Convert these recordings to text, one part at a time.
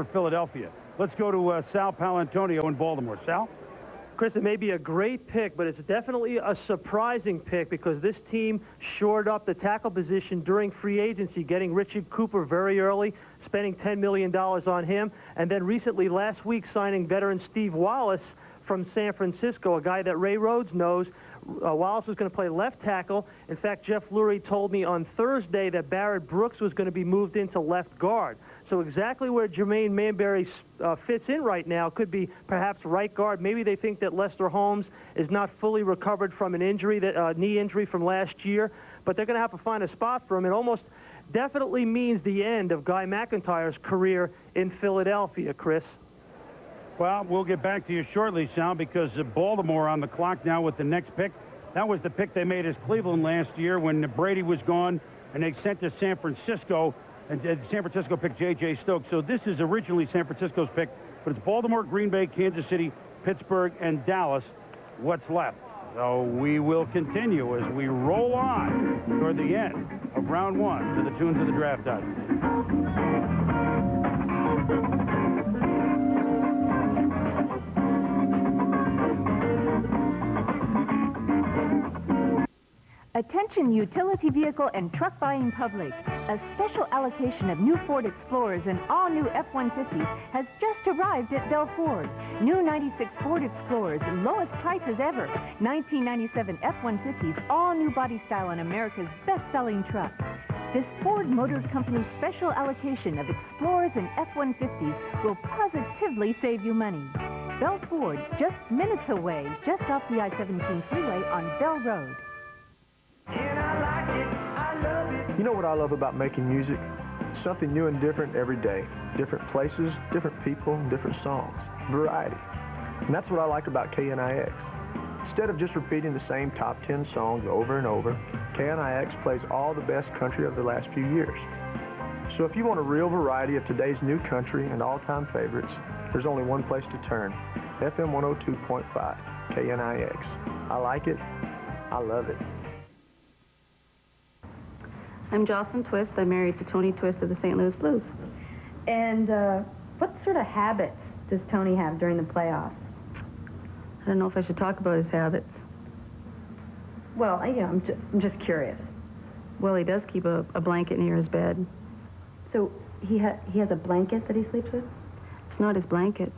for Philadelphia. Let's go to Sal Palantonio in Baltimore. Sal? Chris, it may be a great pick, but it's definitely a surprising pick because this team shored up the tackle position during free agency, getting Richard Cooper very early, spending $10 million on him, and then recently last week signing veteran Steve Wallace from San Francisco, a guy that Ray Rhodes knows. Wallace was going to play left tackle. In fact, Jeff Lurie told me on Thursday that Barrett Brooks was going to be moved into left guard. So exactly where Jermaine Manberry fits in right now could be perhaps right guard. Maybe they think that Lester Holmes is not fully recovered from an injury, that knee injury from last year, but they're going to have to find a spot for him. It almost definitely means the end of Guy McIntyre's career in Philadelphia, Chris. Well, we'll get back to you shortly, Sal, because Baltimore on the clock now with the next pick. That was the pick they made as Cleveland last year when Brady was gone, and they sent to San Francisco, and San Francisco picked J.J. Stokes. So this is originally San Francisco's pick, but it's Baltimore, Green Bay, Kansas City, Pittsburgh, and Dallas. What's left? So we will continue as we roll on toward the end of round one to the tunes of the draft time. Attention utility vehicle and truck buying public. A special allocation of new Ford Explorers and all new F-150s has just arrived at Bell Ford. New 96 Ford Explorers, lowest prices ever. 1997 F-150s, all new body style on America's best-selling truck. This Ford Motor Company special allocation of Explorers and F-150s will positively save you money. Bell Ford, just minutes away, just off the I-17 freeway on Bell Road. You know what I love about making music? Something new and different every day. Different places, different people, different songs. Variety. And that's what I like about KNIX. Instead of just repeating the same top 10 songs over and over, KNIX plays all the best country of the last few years. So if you want a real variety of today's new country and all-time favorites, there's only one place to turn. FM 102.5, KNIX. I like it. I love it. I'm Jocelyn Twist. I'm married to Tony Twist of the St. Louis Blues. And what sort of habits does Tony have during the playoffs? I don't know if I should talk about his habits. Well, you know, I'm just curious. Well, he does keep a blanket near his bed. So he has a blanket that he sleeps with? It's not his blanket.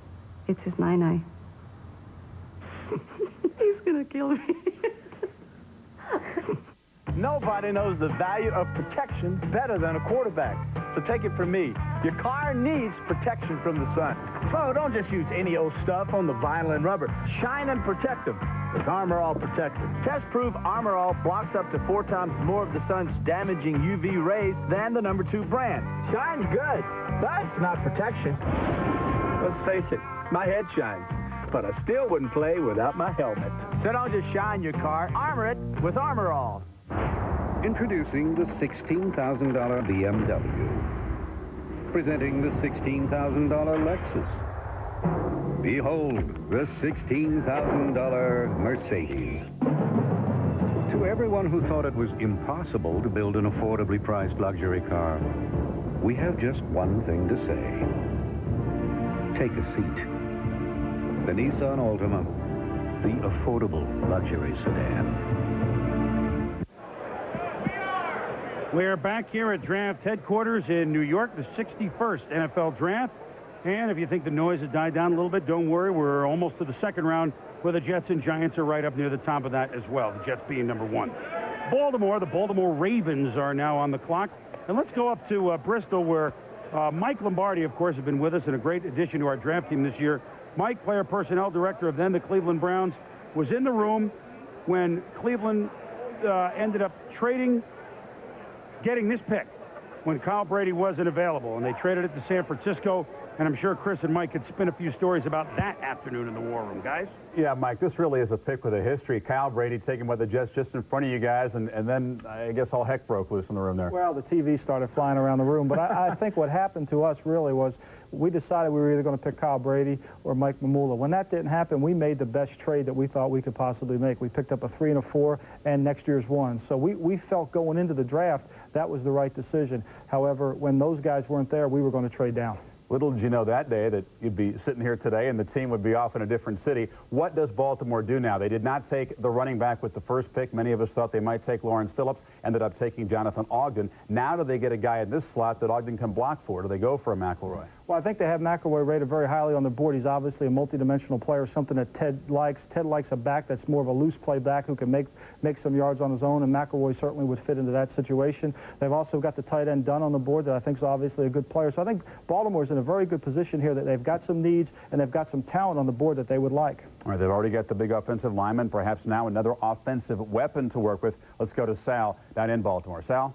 It's his nai-nai. He's gonna kill me. Nobody knows the value of protection better than a quarterback. So take it from me. Your car needs protection from the sun. So don't just use any old stuff on the vinyl and rubber. Shine and protect them with Armor All Protector. Test-proof Armor All blocks up to 4 times more of the sun's damaging UV rays than the #2 brand. Shine's good, but it's not protection. Let's face it, my head shines, but I still wouldn't play without my helmet. So don't just shine your car, armor it with Armor All. Introducing the $16,000 BMW. Presenting the $16,000 Lexus. Behold, the $16,000 Mercedes. To everyone who thought it was impossible to build an affordably priced luxury car, we have just one thing to say. Take a seat. The Nissan Altima, the affordable luxury sedan. We're back here at draft headquarters in New York, the 61st NFL draft. And if you think the noise has died down a little bit, don't worry. We're almost to the second round where the Jets and Giants are right up near the top of that as well, the Jets being #1. Baltimore, the Baltimore Ravens are now on the clock. And let's go up to Bristol where Mike Lombardi, of course, has been with us and a great addition to our draft team this year. Mike, player personnel director of then the Cleveland Browns, was in the room when Cleveland ended up getting this pick when Kyle Brady wasn't available, and they traded it to San Francisco, and I'm sure Chris and Mike could spin a few stories about that afternoon in the war room. Guys? Yeah, Mike, this really is a pick with a history. Kyle Brady taken by the Jets just in front of you guys, and then I guess all heck broke loose in the room there. Well, the TV started flying around the room, but I think what happened to us really was we decided we were either going to pick Kyle Brady or Mike Mamula. When that didn't happen, we made the best trade that we thought we could possibly make. We picked up a 3 and a 4 and next year's 1. So we felt going into the draft that was the right decision. However, when those guys weren't there, we were going to trade down. Little did you know that day that you'd be sitting here today and the team would be off in a different city. What does Baltimore do now? They did not take the running back with the first pick. Many of us thought they might take Lawrence Phillips, ended up taking Jonathan Ogden. Now do they get a guy in this slot that Ogden can block for? Do they go for a McElroy? Well, I think they have McElroy rated very highly on the board. He's obviously a multidimensional player, something that Ted likes. Ted likes a back that's more of a loose play back who can make some yards on his own, and McElroy certainly would fit into that situation. They've also got the tight end Dunn on the board that I think is obviously a good player. So I think Baltimore's in a very good position here, that they've got some needs and they've got some talent on the board that they would like. All right, they've already got the big offensive lineman, perhaps now another offensive weapon to work with. Let's go to Sal down in Baltimore. Sal?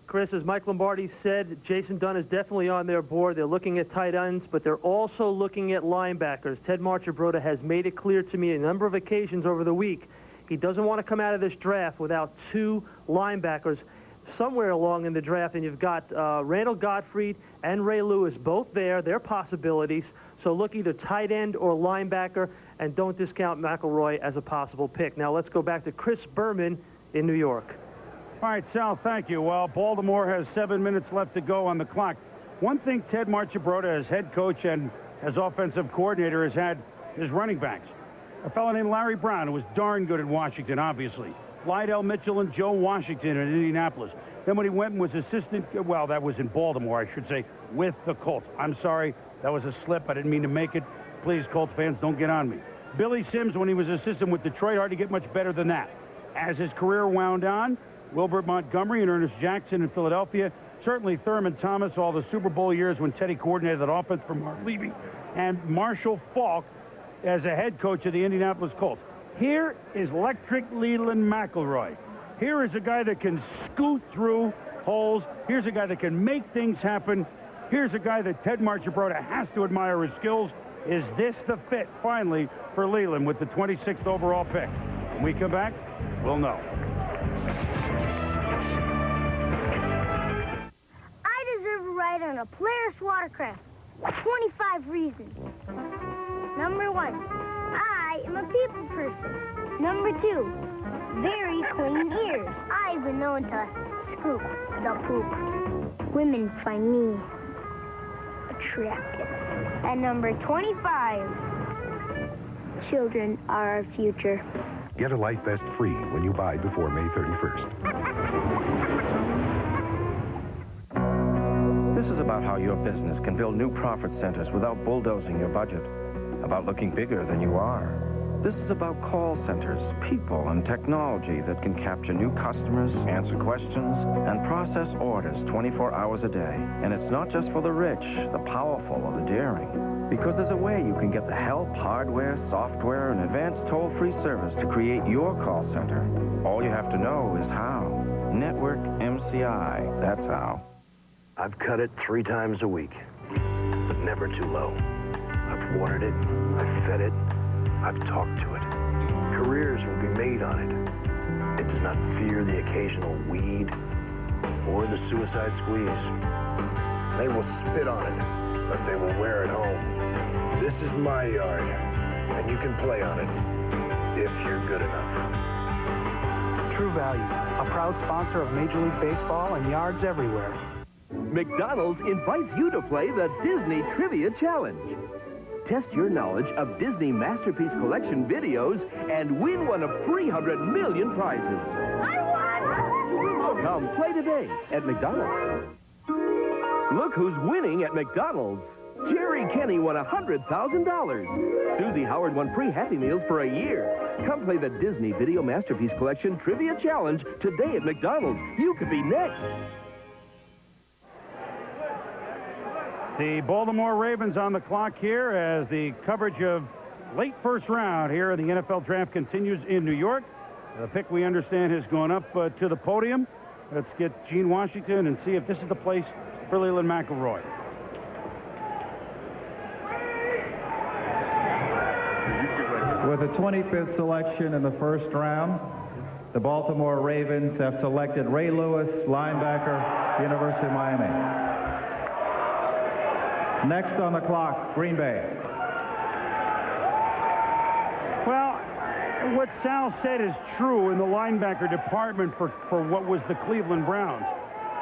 Chris, as Mike Lombardi said, Jason Dunn is definitely on their board. They're looking at tight ends, but they're also looking at linebackers. Ted Marchibroda has made it clear to me a number of occasions over the week he doesn't want to come out of this draft without two linebackers somewhere along in the draft, and you've got Randall Gottfried and Ray Lewis both there. They're possibilities. So look either tight end or linebacker, and don't discount McElroy as a possible pick. Now let's go back to Chris Berman in New York. All right, Sal, thank you. Well, Baltimore has 7 minutes left to go on the clock. One thing Ted Marchibroda, as head coach and as offensive coordinator, has had is running backs. A fellow named Larry Brown, who was darn good at Washington, obviously. Lydell Mitchell and Joe Washington in Indianapolis. Then when he went and was assistant, well, that was in Baltimore, I should say, with the Colts. I'm sorry, that was a slip. I didn't mean to make it. Please, Colts fans, don't get on me. Billy Sims, when he was assistant with Detroit, hard to get much better than that. As his career wound on, Wilbert Montgomery and Ernest Jackson in Philadelphia. Certainly Thurman Thomas, all the Super Bowl years when Teddy coordinated that offense for Mark Levy. And Marshall Faulk as a head coach of the Indianapolis Colts. Here is electric Leland McElroy. Here is a guy that can scoot through holes. Here's a guy that can make things happen. Here's a guy that Ted Marchibroda has to admire his skills. Is this the fit, finally, for Leland with the 26th overall pick? When we come back, we'll know. Ride on a Polaris watercraft. 25 reasons. Number 1, I am a people person. Number 2, very clean ears. I've been known to scoop the poop. Women find me attractive. And number 25, children are our future. Get a life vest free when you buy before May 31st. This is about how your business can build new profit centers without bulldozing your budget. About looking bigger than you are. This is about call centers, people, and technology that can capture new customers, answer questions, and process orders 24 hours a day. And it's not just for the rich, the powerful, or the daring. Because there's a way you can get the help, hardware, software, and advanced toll-free service to create your call center. All you have to know is how. Network MCI, that's how. I've cut it 3 times a week, but never too low. I've watered it, I've fed it, I've talked to it. Careers will be made on it. It does not fear the occasional weed or the suicide squeeze. They will spit on it, but they will wear it home. This is my yard, and you can play on it if you're good enough. True Value, a proud sponsor of Major League Baseball and yards everywhere. McDonald's invites you to play the Disney Trivia Challenge. Test your knowledge of Disney Masterpiece Collection videos and win one of 300 million prizes. I won! Come play today at McDonald's. Look who's winning at McDonald's. Jerry Kenny won $100,000. Susie Howard won free Happy Meals for a year. Come play the Disney Video Masterpiece Collection Trivia Challenge today at McDonald's. You could be next. The Baltimore Ravens on the clock here as the coverage of late first round here in the NFL draft continues in New York. The pick, we understand, has gone up to the podium. Let's get Gene Washington and see if this is the place for Leland McElroy. With the 25th selection in the first round, the Baltimore Ravens have selected Ray Lewis, linebacker, University of Miami. Next on the clock, Green Bay. Well, what Sal said is true in the linebacker department for what was the Cleveland Browns.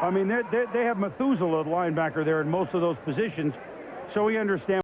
I mean, they have Methuselah, the linebacker, there in most of those positions. so we understand